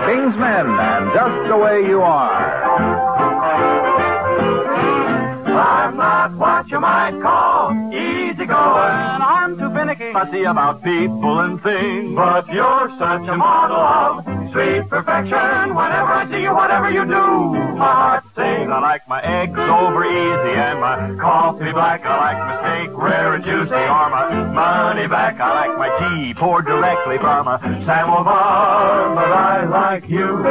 King's Men and Just the Way You Are. I'm not what you might call easygoing. I'm too finicky, fussy about people and things. But you're such a model of sweet perfection. Whenever I see you, whatever you do, my heart sings. I like my eggs over easy and my coffee black. I like my steak rare and juicy, or my money back. I like my tea poured directly from a samovar. But I like you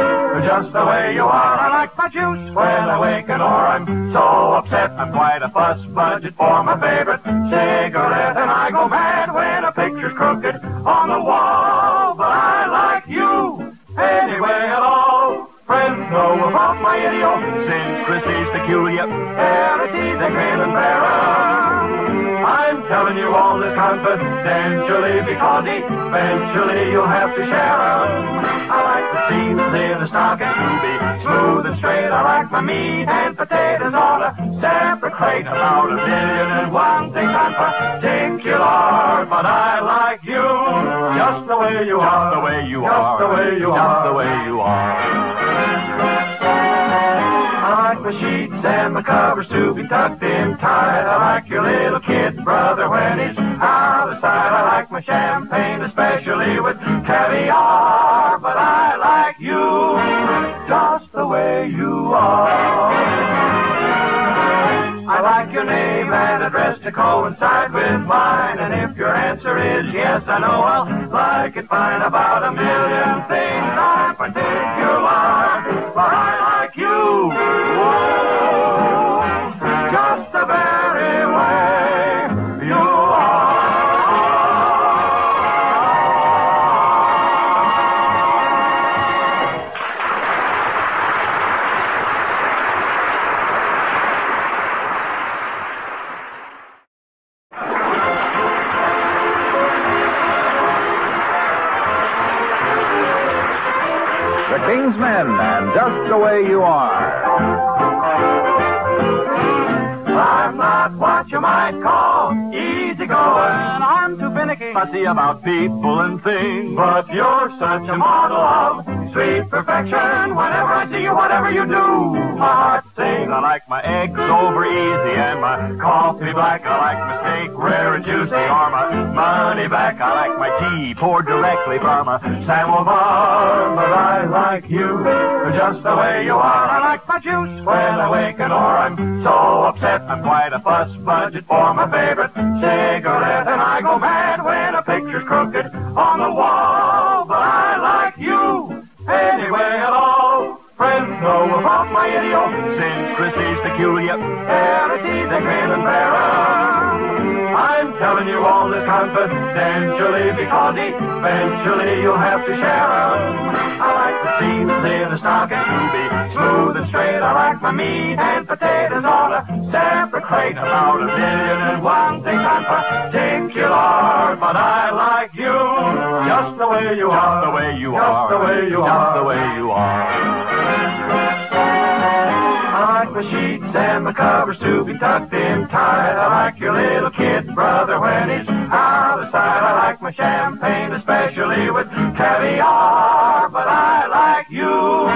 just the way you are. I like my juice when I waken, or I'm so upset. I'm quite a fuss budget for my favorite cigarette, and I go mad when a picture's crooked on the wall. But I like you anyway at all. Friends know about my idiosyncrasies, Christie's peculiarities, they grin and bear 'em. I'm telling you all this confidentially because eventually you'll have to share 'em. I like the seams in a stocking to be smooth and straight. I like my meat and potatoes on a separate crate. About 1,000,001 things I'm particular, but I like you just the way you are. Just the way you are. Just the way you are. Just the way you are. I like my sheets and my covers to be tucked in tight. I like your little kid brother when he's out of sight. I like my champagne, especially with caviar. But I like you just the way you are. I like your name and address to coincide with mine. And if your answer is yes, I know I'll like it fine. About 1,000,000 things I'm particular, but I like you. Whoa, just the very way you are. The King's Men and Just the Way You Are. I'm not what you might call easygoing. I'm too finicky, fussy about people and things. But you're such a model of sweet perfection. Whenever I see you, whatever you do, my heart sings. I like my eggs over easy and my coffee black. I like my steak rare and juicy, or my money back. I like my tea poured directly from a samovar. But I like you just the way you are. I like my juice when I waken, or I'm so upset. I'm quite a fuss budget for my favorite cigarette, and I go mad when a picture's crooked on the wall. But I like you anyway at all. Friends know about my idiosyncrasies, peculiarities, they grin and bear 'em. I'm telling you all this confidentially because eventually you'll have to share 'em. I like the seams in a stocking to be smooth and straight. I like my meat and potatoes on a separate crate. About 1,000,001 things I'm particular, but I like you just the way you are. Just the way you are. Just the way you are. Just the way you are. I like my sheets and my covers to be tucked in tight. I like your little kid brother when he's out of sight. I like my champagne, especially with caviar. But I like you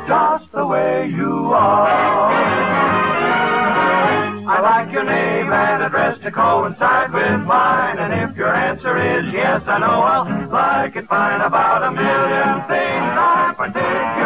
just the way you are. I like your name and address to coincide with mine. And if your answer is yes, I know I'll like it fine. About 1,000,000 things I'm particular.